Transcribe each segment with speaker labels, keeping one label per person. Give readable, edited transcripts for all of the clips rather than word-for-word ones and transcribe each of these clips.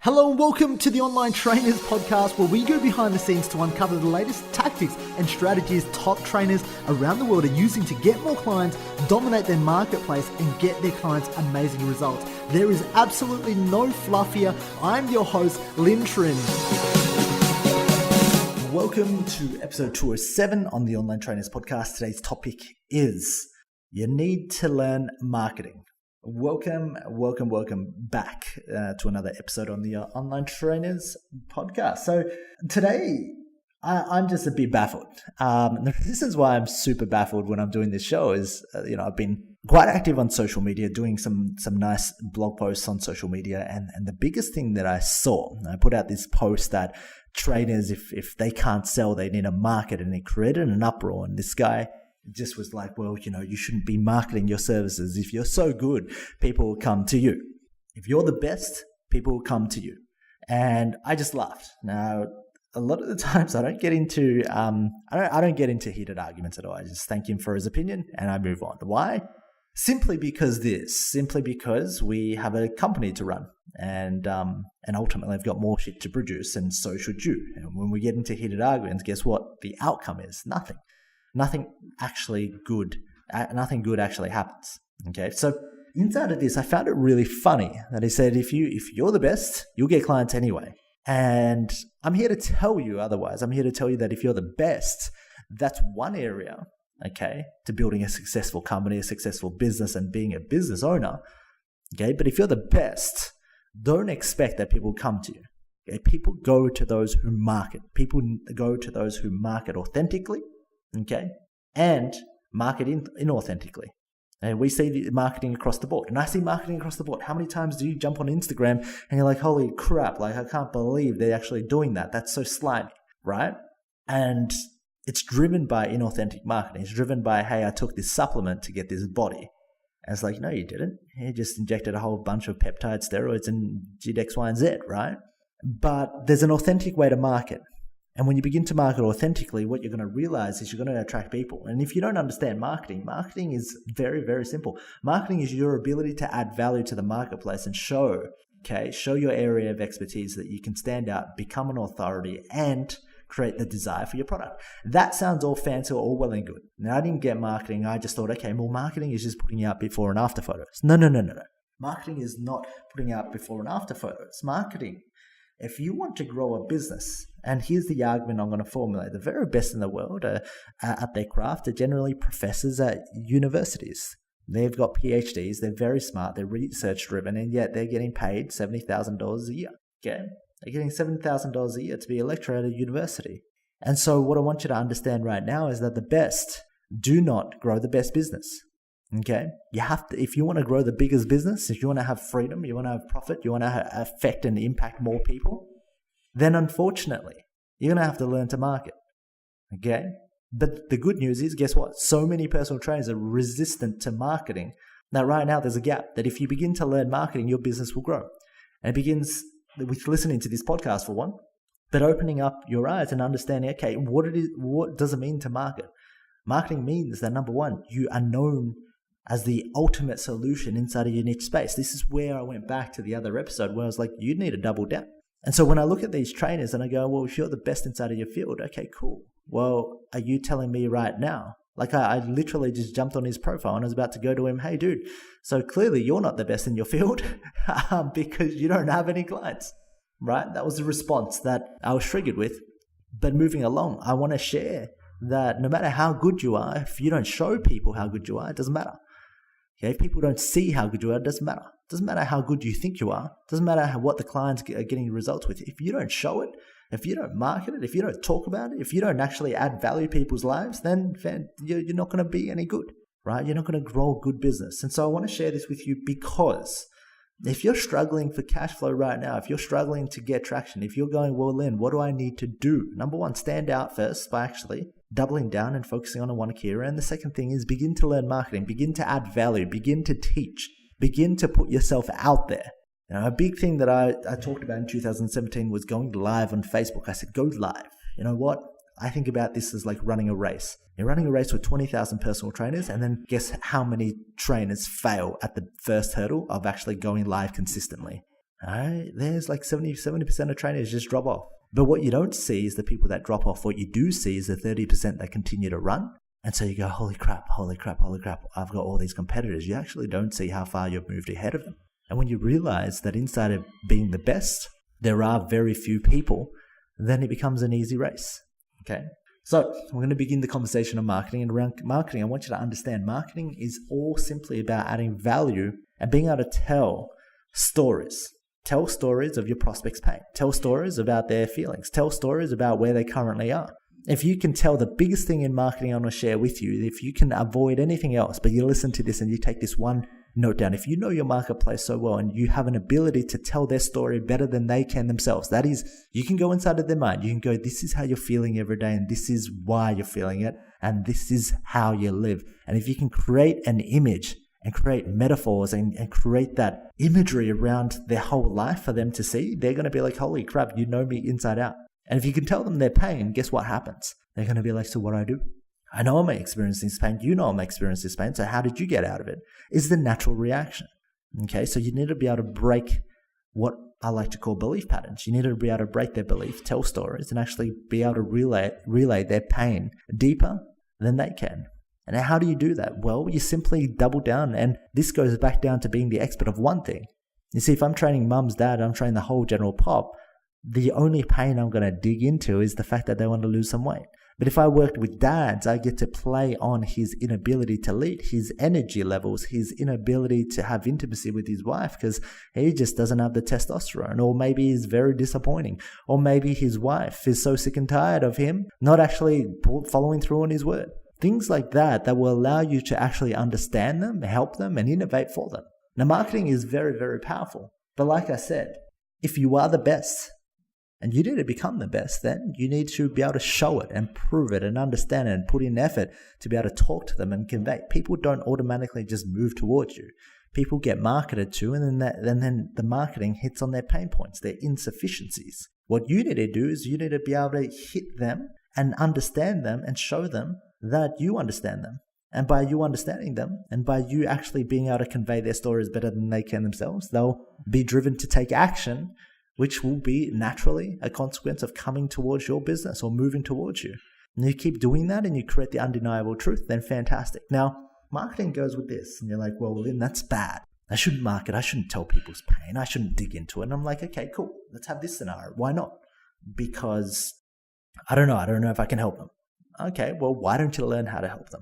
Speaker 1: Hello and welcome to the Online Trainers Podcast, where we go behind the scenes to uncover the latest tactics and strategies top trainers around the world are using to get more clients, dominate their marketplace, and get their clients amazing results. There is absolutely no fluff here. I'm your host, Lynn Trin. Welcome to episode 207 on the Online Trainers Podcast. Today's topic is you need to learn marketing. Welcome back to another episode on the Online Trainers Podcast. So today, I'm just a bit baffled. This is why I'm super baffled when I'm doing this show is, I've been quite active on social media, doing some nice blog posts on social media. And the biggest thing that I saw, I put out this post that trainers, if they can't sell, they need to market, and it created an uproar. And this guy just was like, well, you shouldn't be marketing your services. If you're so good, people will come to you. If you're the best, people will come to you. And I just laughed. Now, a lot of the times I don't get into I don't get into heated arguments at all. I just thank him for his opinion and I move on. Why? Simply because we have a company to run, and ultimately I've got more shit to produce, and so should you. And when we get into heated arguments, guess what? The outcome is nothing. Nothing good actually happens. Okay, so inside of this, I found it really funny that he said, if you're the best, you'll get clients anyway. And I'm here to tell you otherwise. I'm here to tell you that if you're the best, that's one area, okay, to building a successful company, a successful business, and being a business owner. Okay, but if you're the best, don't expect that people come to you. Okay, people go to those who market. People go to those who market authentically. Okay, and market inauthentically. And we see the marketing across the board. And I see marketing across the board. How many times do you jump on Instagram and you're like, holy crap, like I can't believe they're actually doing that. That's so slimy, right? And it's driven by inauthentic marketing. It's driven by, hey, I took this supplement to get this body. And it's like, no, you didn't. You just injected a whole bunch of peptide steroids and did X, Y, and Z, right? But there's an authentic way to market. And when you begin to market authentically, what you're going to realize is you're going to attract people. And if you don't understand marketing is very, very simple. Marketing is your ability to add value to the marketplace and show your area of expertise so that you can stand out, become an authority, and create the desire for your product. That sounds all fancy or all well and good. Now, I didn't get marketing. I just thought, okay, well, marketing is just putting out before and after photos. No. Marketing is not putting out before and after photos. Marketing, if you want to grow a business, and here's the argument I'm going to formulate, the very best in the world at their craft are generally professors at universities. They've got PhDs, they're very smart, they're research driven, and yet they're getting paid $70,000 a year. Okay? They're getting $70,000 a year to be a lecturer at a university. And so what I want you to understand right now is that the best do not grow the best business. Okay, you have to, if you want to grow the biggest business, if you want to have freedom, you want to have profit, you want to affect and impact more people, then unfortunately, you're going to have to learn to market. Okay, but the good news is, guess what? So many personal trainers are resistant to marketing. Now, right now, there's a gap that if you begin to learn marketing, your business will grow. And it begins with listening to this podcast for one, but opening up your eyes and understanding, okay, what does it mean to market? Marketing means that, number one, you are known as the ultimate solution inside of your niche space. This is where I went back to the other episode where I was like, you need to double down. And so when I look at these trainers and I go, well, if you're the best inside of your field, okay, cool. Well, are you telling me right now? Like I literally just jumped on his profile and I was about to go to him, hey dude, so clearly you're not the best in your field because you don't have any clients, right? That was the response that I was triggered with. But moving along, I want to share that no matter how good you are, if you don't show people how good you are, it doesn't matter. Okay, if people don't see how good you are, it doesn't matter. It doesn't matter how good you think you are. It doesn't matter what the clients are getting results with. If you don't show it, if you don't market it, if you don't talk about it, if you don't actually add value to people's lives, then you're not going to be any good, right? You're not going to grow a good business. And so I want to share this with you because if you're struggling for cash flow right now, if you're struggling to get traction, if you're going, well, Lynn, what do I need to do? Number one, stand out first by actually doubling down and focusing on one key area. And the second thing is begin to learn marketing, begin to add value, begin to teach, begin to put yourself out there. Now, a big thing that I talked about in 2017 was going live on Facebook. I said, go live. You know what? I think about this as like running a race. You're running a race with 20,000 personal trainers, and then guess how many trainers fail at the first hurdle of actually going live consistently? All right, there's like 70% of trainers just drop off. But what you don't see is the people that drop off. What you do see is the 30% that continue to run. And so you go, holy crap, I've got all these competitors. You actually don't see how far you've moved ahead of them. And when you realize that inside of being the best, there are very few people, then it becomes an easy race. Okay. So we're going to begin the conversation on marketing. And around marketing, I want you to understand marketing is all simply about adding value and being able to tell stories. Tell stories of your prospect's pain. Tell stories about their feelings. Tell stories about where they currently are. If you can tell the biggest thing in marketing I want to share with you, if you can avoid anything else, but you listen to this and you take this one note down. If you know your marketplace so well and you have an ability to tell their story better than they can themselves, that is, you can go inside of their mind. You can go, this is how you're feeling every day and this is why you're feeling it and this is how you live. And if you can create an image and create metaphors and create that imagery around their whole life for them to see, they're going to be like, holy crap, you know me inside out. And if you can tell them their pain, guess what happens? They're going to be like, so what do I do? I know I'm experiencing this pain. You know I'm experiencing this pain. So how did you get out of it? Is the natural reaction. Okay, so you need to be able to break what I like to call belief patterns. You need to be able to break their belief, tell stories, and actually be able to relay their pain deeper than they can. And how do you do that? Well, you simply double down. And this goes back down to being the expert of one thing. You see, if I'm training mums, dad, I'm training the whole general pop, the only pain I'm going to dig into is the fact that they want to lose some weight. But if I worked with dads, I get to play on his inability to lead, his energy levels, his inability to have intimacy with his wife because he just doesn't have the testosterone, or maybe he's very disappointing, or maybe his wife is so sick and tired of him not actually following through on his word. Things like that will allow you to actually understand them, help them, and innovate for them. Now, marketing is very, very powerful. But like I said, if you are the best, and you need to become the best, then you need to be able to show it and prove it and understand it and put in effort to be able to talk to them and convey. People don't automatically just move towards you. People get marketed to, and then the marketing hits on their pain points, their insufficiencies. What you need to do is you need to be able to hit them and understand them and show them that you understand them. And by you understanding them and by you actually being able to convey their stories better than they can themselves, they'll be driven to take action, which will be naturally a consequence of coming towards your business or moving towards you. And you keep doing that and you create the undeniable truth, then fantastic. Now, marketing goes with this. And you're like, well, Lynn, that's bad. I shouldn't market. I shouldn't tell people's pain. I shouldn't dig into it. And I'm like, okay, cool. Let's have this scenario. Why not? Because I don't know. I don't know if I can help them. Okay, well, why don't you learn how to help them?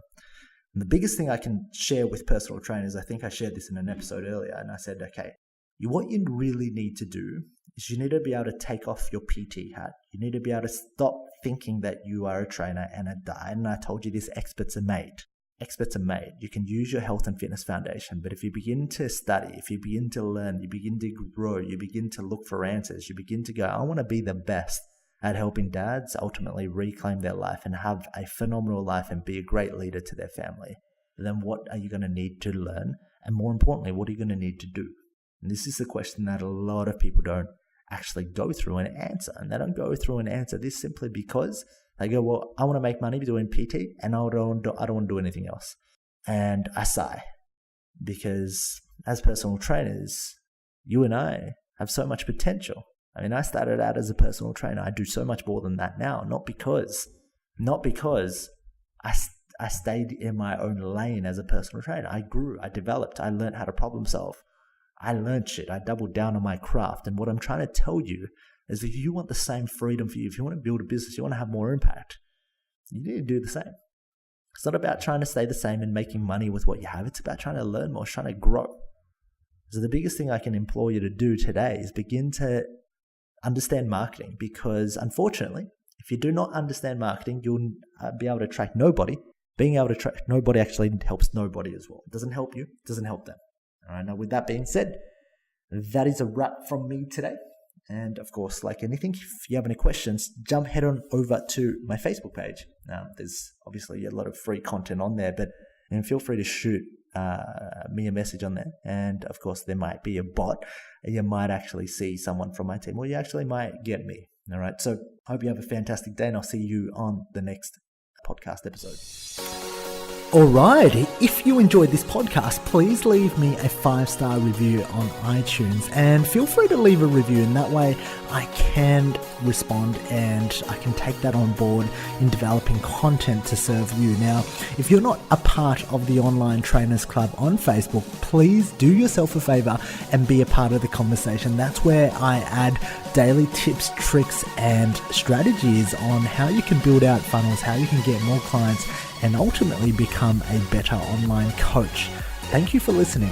Speaker 1: And the biggest thing I can share with personal trainers, I think I shared this in an episode earlier, and I said, okay, what you really need to do is you need to be able to take off your PT hat. You need to be able to stop thinking that you are a trainer and a diet. And I told you this, experts are made. Experts are made. You can use your health and fitness foundation, but if you begin to study, if you begin to learn, you begin to grow, you begin to look for answers, you begin to go, I want to be the best at helping dads ultimately reclaim their life and have a phenomenal life and be a great leader to their family, then what are you going to need to learn? And more importantly, what are you going to need to do? And this is the question that a lot of people don't actually go through and answer. And they don't go through and answer this simply because they go, well, I want to make money doing PT and I don't want to do anything else. And I sigh, because as personal trainers, you and I have so much potential. I mean, I started out as a personal trainer. I do so much more than that now, not because I stayed in my own lane as a personal trainer. I grew, I developed, I learned how to problem solve. I learned shit. I doubled down on my craft. And what I'm trying to tell you is if you want the same freedom for you, if you want to build a business, you want to have more impact, you need to do the same. It's not about trying to stay the same and making money with what you have. It's about trying to learn more, trying to grow. So the biggest thing I can implore you to do today is begin to understand marketing, because unfortunately, if you do not understand marketing, you'll be able to attract nobody. Being able to attract nobody actually helps nobody as well. It doesn't help you, it doesn't help them. All right, now with that being said, that is a wrap from me today. And of course, like anything, if you have any questions, head on over to my Facebook page. There's obviously a lot of free content on there, but feel free to shoot me a message on there. And of course, there might be a bot. You might actually see someone from my team, or you actually might get me. All right, so I hope you have a fantastic day, and I'll see you on the next podcast episode. Alright, if you enjoyed this podcast, please leave me a 5-star review on iTunes and feel free to leave a review, and that way I can respond and I can take that on board in developing content to serve you. Now, if you're not a part of the Online Trainers Club on Facebook, please do yourself a favor and be a part of the conversation. That's where I add daily tips, tricks, and strategies on how you can build out funnels, how you can get more clients, and ultimately become a better online coach. Thank you for listening.